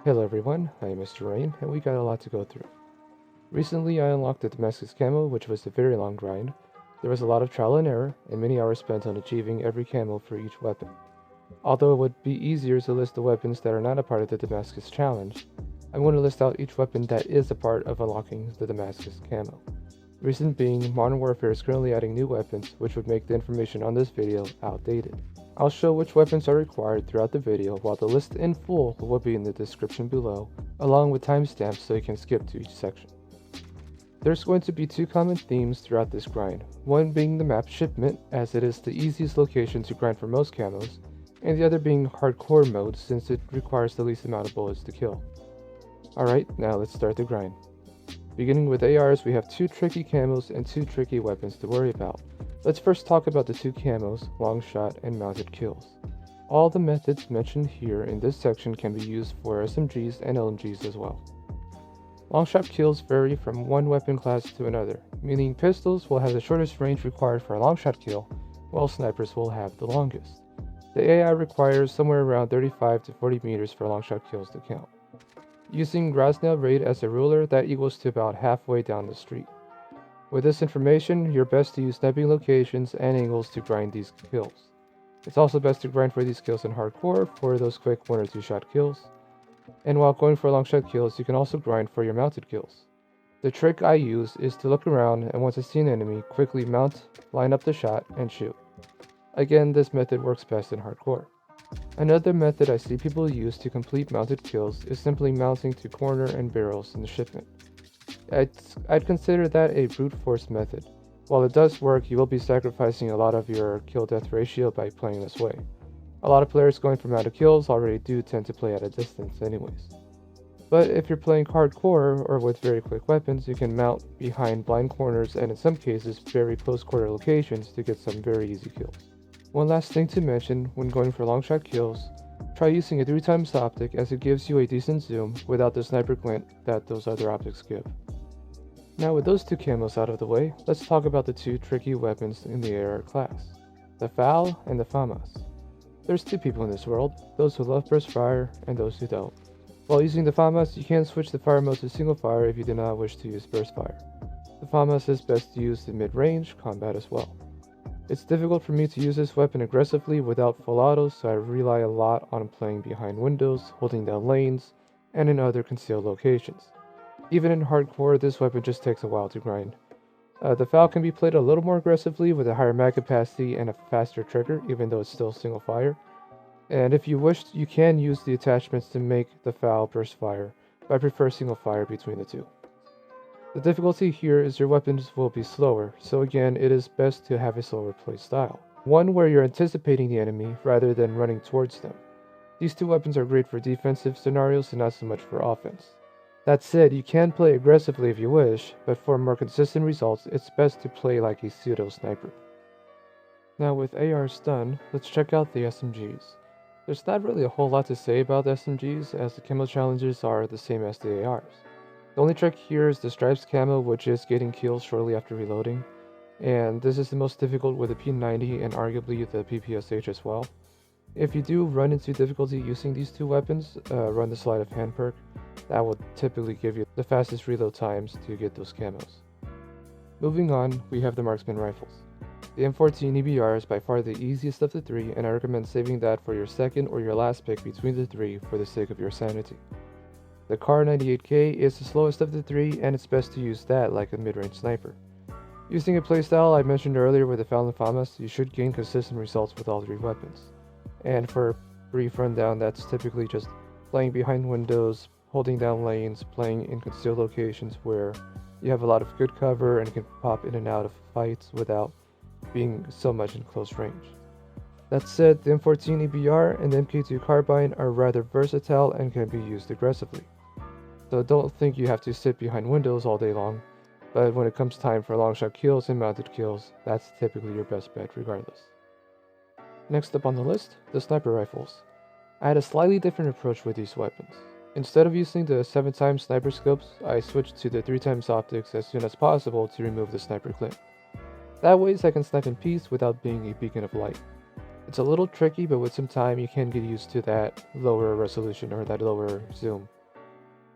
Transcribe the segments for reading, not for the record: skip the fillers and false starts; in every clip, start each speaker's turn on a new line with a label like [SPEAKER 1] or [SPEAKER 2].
[SPEAKER 1] Hello everyone, I am Mr. Rain, and we got a lot to go through. Recently I unlocked the Damascus camo, which was a very long grind. There was a lot of trial and error, and many hours spent on achieving every camo for each weapon. Although it would be easier to list the weapons that are not a part of the Damascus challenge, I'm going to list out each weapon that is a part of unlocking the Damascus camo. The reason being, Modern Warfare is currently adding new weapons, which would make the information on this video outdated. I'll show which weapons are required throughout the video, while the list in full will be in the description below, along with timestamps so you can skip to each section. There's going to be two common themes throughout this grind, one being the map shipment, as it is the easiest location to grind for most camos, and the other being hardcore mode, since it requires the least amount of bullets to kill. Alright, now let's start the grind. Beginning with ARs, we have two tricky camos and two tricky weapons to worry about. Let's first talk about the two camos, Longshot and mounted kills. All the methods mentioned here in this section can be used for SMGs and LMGs as well. Longshot kills vary from one weapon class to another, meaning pistols will have the shortest range required for a longshot kill, while snipers will have the longest. The AI requires somewhere around 35 to 40 meters for longshot kills to count. Using Grosvenor rate as a ruler, that equals to about halfway down the street. With this information, you're best to use sniping locations and angles to grind these kills. It's also best to grind for these kills in hardcore for those quick 1 or 2 shot kills. And while going for long shot kills, you can also grind for your mounted kills. The trick I use is to look around and once I see an enemy, quickly mount, line up the shot, and shoot. Again, this method works best in hardcore. Another method I see people use to complete mounted kills is simply mounting to corner and barrels in the shipment. I'd consider that a brute force method. While it does work, you will be sacrificing a lot of your kill-death ratio by playing this way. A lot of players going for mounted kills already do tend to play at a distance anyways. But if you're playing hardcore or with very quick weapons, you can mount behind blind corners and in some cases very close quarter locations to get some very easy kills. One last thing to mention when going for long shot kills, try using a 3x optic as it gives you a decent zoom without the sniper glint that those other optics give. Now with those two camos out of the way, let's talk about the two tricky weapons in the AR class, the FAL and the FAMAS. There's two people in this world, those who love burst fire and those who don't. While using the FAMAS, you can switch the fire mode to single fire if you do not wish to use burst fire. The FAMAS is best used in mid-range combat as well. It's difficult for me to use this weapon aggressively without full autos, so I rely a lot on playing behind windows, holding down lanes, and in other concealed locations. Even in hardcore, this weapon just takes a while to grind. The FAL can be played a little more aggressively with a higher mag capacity and a faster trigger, even though it's still single fire. And if you wish, you can use the attachments to make the FAL burst fire, but I prefer single fire between the two. The difficulty here is your weapons will be slower, so again it is best to have a slower play style. One where you're anticipating the enemy rather than running towards them. These two weapons are great for defensive scenarios and not so much for offense. That said, you can play aggressively if you wish, but for more consistent results it's best to play like a pseudo sniper. Now with ARs done, let's check out the SMGs. There's not really a whole lot to say about the SMGs as the camo challenges are the same as the ARs. The only trick here is the stripes camo, which is getting kills shortly after reloading, and this is the most difficult with the P90 and arguably the PPSH as well. If you do run into difficulty using these two weapons, run the sleight of hand perk. That will typically give you the fastest reload times to get those camos. Moving on, we have the Marksman Rifles. The M14 EBR is by far the easiest of the three, and I recommend saving that for your second or your last pick between the three for the sake of your sanity. The Kar 98K is the slowest of the three, and it's best to use that like a mid-range sniper. Using a playstyle I mentioned earlier with the FAL and FAMAS, you should gain consistent results with all three weapons. And for a brief rundown, that's typically just playing behind windows, holding down lanes, playing in concealed locations where you have a lot of good cover and can pop in and out of fights without being so much in close range. That said, the M14 EBR and the MK2 Carbine are rather versatile and can be used aggressively. So don't think you have to sit behind windows all day long, but when it comes time for long shot kills and mounted kills, that's typically your best bet regardless. Next up on the list, the sniper rifles. I had a slightly different approach with these weapons. Instead of using the 7x sniper scopes, I switched to the 3x optics as soon as possible to remove the sniper glint. That way I can snipe in peace without being a beacon of light. It's a little tricky, but with some time you can get used to that lower resolution or that lower zoom.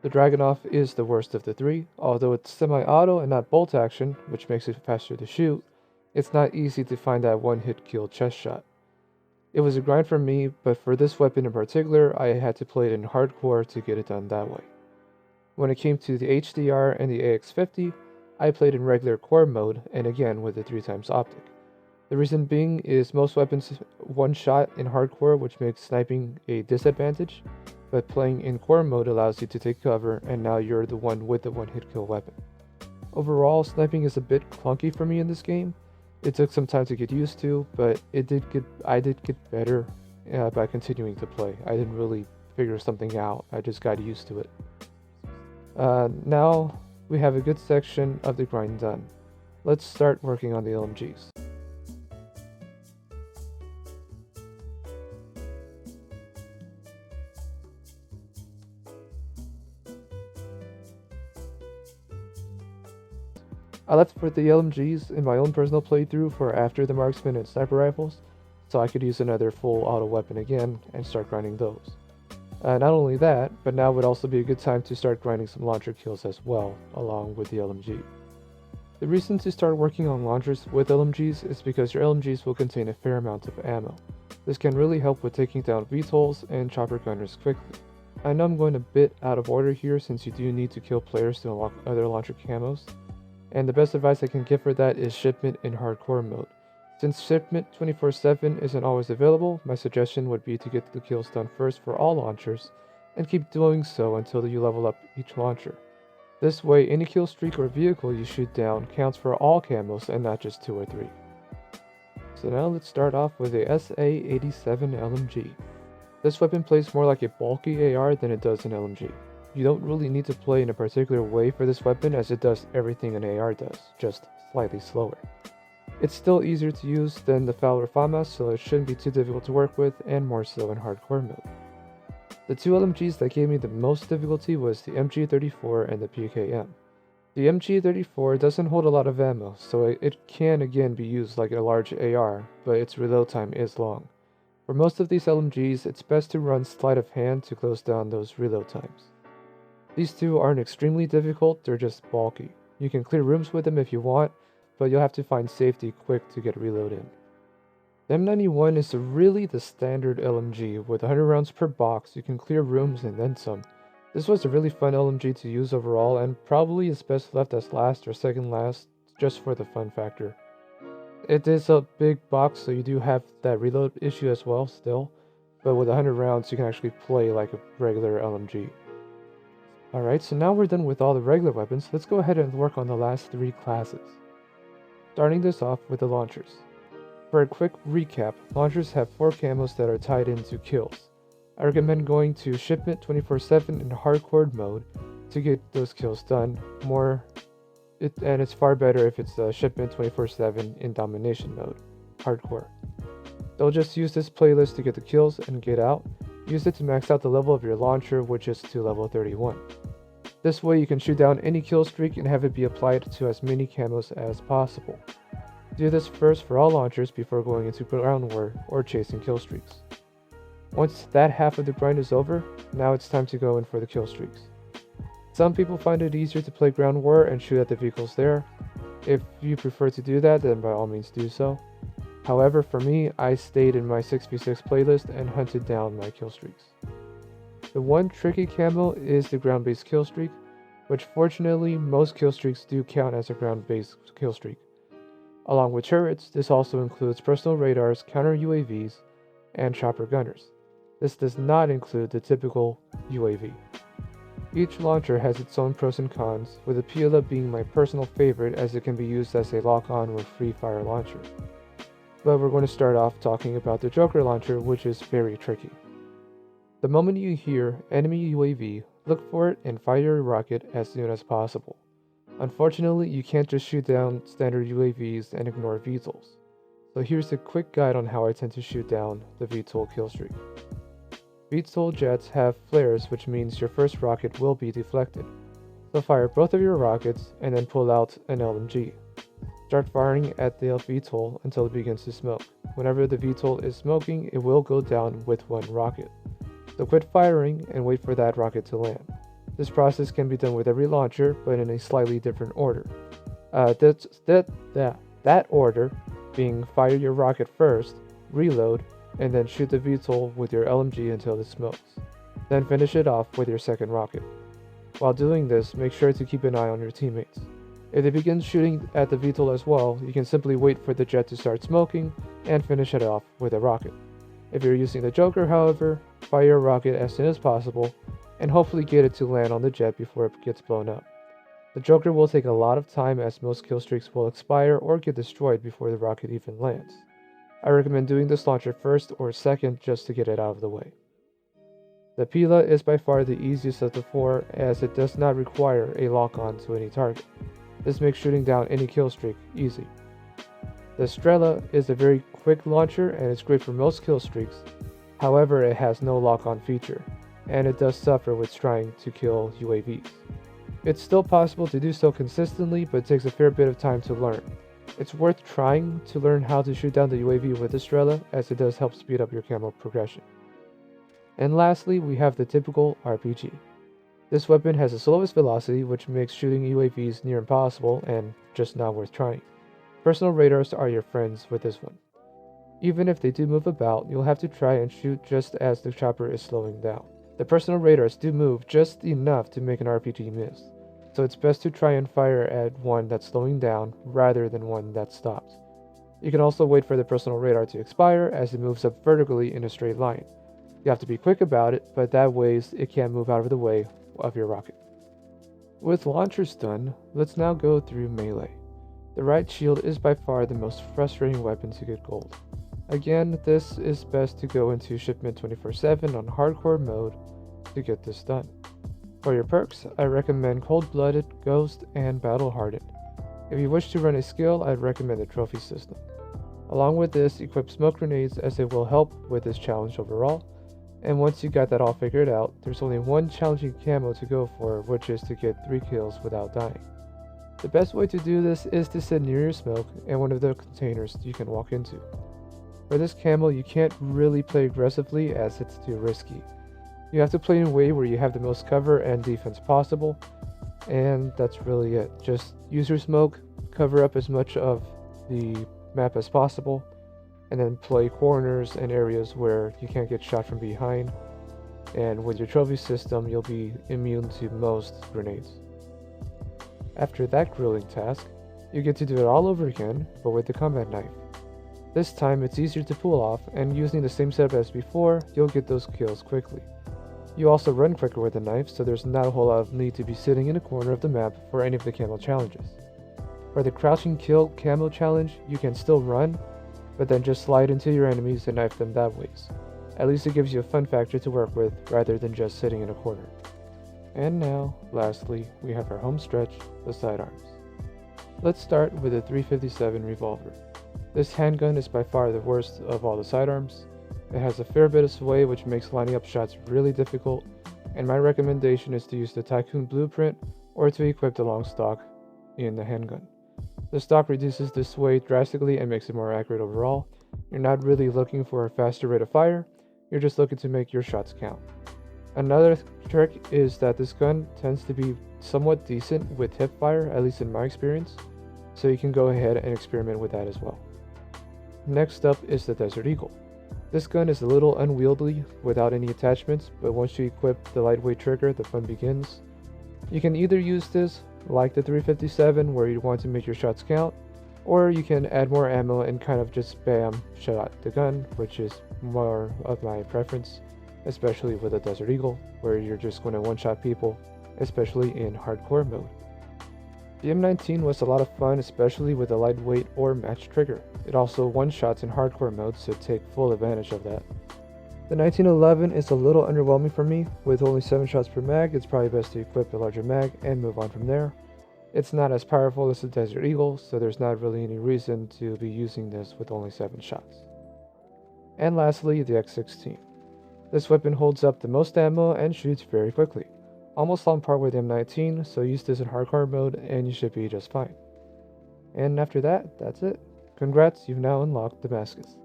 [SPEAKER 1] The Dragonov is the worst of the three. Although it's semi-auto and not bolt action, which makes it faster to shoot, it's not easy to find that one-hit kill chest shot. It was a grind for me, but for this weapon in particular, I had to play it in hardcore to get it done that way. When it came to the HDR and the AX50, I played in regular core mode, and again with the 3x optic. The reason being is most weapons one shot in hardcore, which makes sniping a disadvantage, but playing in core mode allows you to take cover, and now you're the one with the one-hit kill weapon. Overall, sniping is a bit clunky for me in this game. It took some time to get used to, but I did get better by continuing to play. I didn't really figure something out, I just got used to it. Now we have a good section of the grind done. Let's start working on the LMGs. I left for the LMGs in my own personal playthrough for after the Marksman and Sniper Rifles, so I could use another full auto weapon again and start grinding those. Not only that, but now would also be a good time to start grinding some launcher kills as well, along with the LMG. The reason to start working on launchers with LMGs is because your LMGs will contain a fair amount of ammo. This can really help with taking down VTOLs and chopper gunners quickly. I know I'm going a bit out of order here since you do need to kill players to unlock other launcher camos, and the best advice I can give for that is shipment in hardcore mode. Since shipment 24/7 isn't always available, my suggestion would be to get the kills done first for all launchers, and keep doing so until you level up each launcher. This way, any kill streak or vehicle you shoot down counts for all camos and not just 2 or 3. So now let's start off with a SA-87 LMG. This weapon plays more like a bulky AR than it does an LMG. You don't really need to play in a particular way for this weapon as it does everything an AR does, just slightly slower. It's still easier to use than the Fowler FAMAS, so it shouldn't be too difficult to work with, and more so in hardcore mode. The two LMGs that gave me the most difficulty was the MG34 and the PKM. The MG34 doesn't hold a lot of ammo, so it can again be used like a large AR, but its reload time is long. For most of these LMGs, it's best to run sleight of hand to close down those reload times. These two aren't extremely difficult, they're just bulky. You can clear rooms with them if you want, but you'll have to find safety quick to get reload in. The M91 is really the standard LMG. With 100 rounds per box, you can clear rooms and then some. This was a really fun LMG to use overall, and probably is best left as last or second last, just for the fun factor. It is a big box, so you do have that reload issue as well still, but with 100 rounds you can actually play like a regular LMG. Alright, so now we're done with all the regular weapons, let's go ahead and work on the last 3 classes. Starting this off with the launchers. For a quick recap, launchers have 4 camos that are tied into kills. I recommend going to shipment 24/7 in hardcore mode to get those kills done, and it's far better if it's shipment 24/7 in domination mode, hardcore. Don't just use this playlist to get the kills and get out, use it to max out the level of your launcher, which is to level 31. This way you can shoot down any kill streak and have it be applied to as many camos as possible. Do this first for all launchers before going into ground war or chasing kill streaks. Once that half of the grind is over, now it's time to go in for the kill streaks. Some people find it easier to play ground war and shoot at the vehicles there. If you prefer to do that, then by all means do so. However, for me, I stayed in my 6v6 playlist and hunted down my kill streaks. The one tricky camo is the ground-based kill streak, which fortunately most kill streaks do count as a ground-based kill streak. Along with turrets, this also includes personal radars, counter UAVs, and chopper gunners. This does not include the typical UAV. Each launcher has its own pros and cons, with the PILA being my personal favorite as it can be used as a lock-on with free fire launcher. But we're going to start off talking about the Joker launcher, which is very tricky. The moment you hear enemy UAV, look for it and fire your rocket as soon as possible. Unfortunately, you can't just shoot down standard UAVs and ignore VTOLs. So here's a quick guide on how I tend to shoot down the VTOL killstreak. VTOL jets have flares, which means your first rocket will be deflected. So fire both of your rockets and then pull out an LMG. Start firing at the VTOL until it begins to smoke. whenever the VTOL is smoking, it will go down with one rocket. So quit firing and wait for that rocket to land. This process can be done with every launcher, but in a slightly different order. That order being fire your rocket first, reload, and then shoot the VTOL with your LMG until it smokes. Then finish it off with your second rocket. While doing this, make sure to keep an eye on your teammates. If they begin shooting at the VTOL as well, you can simply wait for the jet to start smoking and finish it off with a rocket. If you're using the Joker, however, fire a rocket as soon as possible and hopefully get it to land on the jet before it gets blown up. The Joker will take a lot of time as most kill streaks will expire or get destroyed before the rocket even lands. I recommend doing this launcher first or second just to get it out of the way. The PILA is by far the easiest of the four as it does not require a lock-on to any target. This makes shooting down any kill streak easy. The Strela is a very quick launcher and it's great for most kill streaks, however it has no lock-on feature, and it does suffer with trying to kill UAVs. It's still possible to do so consistently, but it takes a fair bit of time to learn. It's worth trying to learn how to shoot down the UAV with the Strela, as it does help speed up your camo progression. And lastly, we have the typical RPG. This weapon has the slowest velocity, which makes shooting UAVs near impossible and just not worth trying. Personal radars are your friends with this one. Even if they do move about, you'll have to try and shoot just as the chopper is slowing down. The personal radars do move just enough to make an RPG miss, so it's best to try and fire at one that's slowing down rather than one that stops. You can also wait for the personal radar to expire as it moves up vertically in a straight line. You have to be quick about it, but that way it can't move out of the way of your rocket. With launchers done, let's now go through melee. The Riot Shield is by far the most frustrating weapon to get gold. Again, this is best to go into shipment 24/7 on hardcore mode to get this done. For your perks, I recommend Cold-Blooded, Ghost, and Battle Hardened. If you wish to run a skill, I'd recommend the trophy system. Along with this, equip smoke grenades as it will help with this challenge overall. And once you got that all figured out, there's only one challenging camo to go for, which is to get 3 kills without dying. The best way to do this is to sit near your smoke and one of the containers you can walk into. For this camo, you can't really play aggressively as it's too risky. You have to play in a way where you have the most cover and defense possible, and that's really it. Just use your smoke, cover up as much of the map as possible, and then play corners and areas where you can't get shot from behind. And with your trophy system, you'll be immune to most grenades. After that grilling task, you get to do it all over again, but with the combat knife. This time it's easier to pull off, and using the same setup as before, you'll get those kills quickly. You also run quicker with the knife, so there's not a whole lot of need to be sitting in a corner of the map for any of the camo challenges. For the crouching kill camo challenge, you can still run, but then just slide into your enemies and knife them that ways. At least it gives you a fun factor to work with rather than just sitting in a corner. And now, lastly, we have our home stretch, the sidearms. Let's start with the 357 revolver. This handgun is by far the worst of all the sidearms. It has a fair bit of sway which makes lining up shots really difficult, and my recommendation is to use the Tycoon blueprint or to equip the long stock in the handgun. The stock reduces the sway drastically and makes it more accurate overall. You're not really looking for a faster rate of fire, you're just looking to make your shots count. Another trick is that this gun tends to be somewhat decent with hip fire, at least in my experience, so you can go ahead and experiment with that as well. Next up is the Desert Eagle. This gun is a little unwieldy without any attachments, but once you equip the lightweight trigger, the fun begins. You can either use this like the 357 where you want to make your shots count, or you can add more ammo and kind of just spam shot the gun, which is more of my preference, especially with the Desert Eagle, where you're just going to one-shot people, especially in hardcore mode. The M19 was a lot of fun, especially with a lightweight or matched trigger. It also one-shots in hardcore mode, so take full advantage of that. The 1911 is a little underwhelming for me. With only 7 shots per mag, it's probably best to equip a larger mag and move on from there. It's not as powerful as the Desert Eagle, so there's not really any reason to be using this with only 7 shots. And lastly, the X16. This weapon holds up the most ammo and shoots very quickly. Almost on par with the M19, so use this in hardcore mode and you should be just fine. And after that, that's it. Congrats, you've now unlocked Damascus.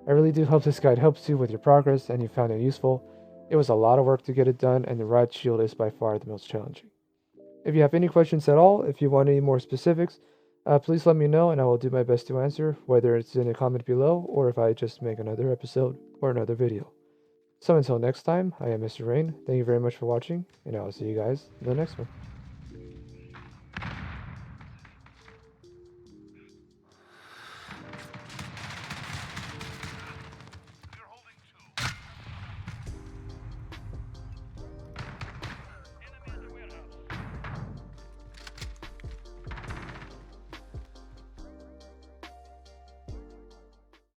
[SPEAKER 1] I really do hope this guide helps you with your progress and you found it useful. It was a lot of work to get it done, and the Riot Shield is by far the most challenging. If you have any questions at all, if you want any more specifics, please let me know and I will do my best to answer, whether it's in a comment below or if I just make another episode or another video. So until next time, I am Mr. Rain. Thank you very much for watching, and I will see you guys in the next one.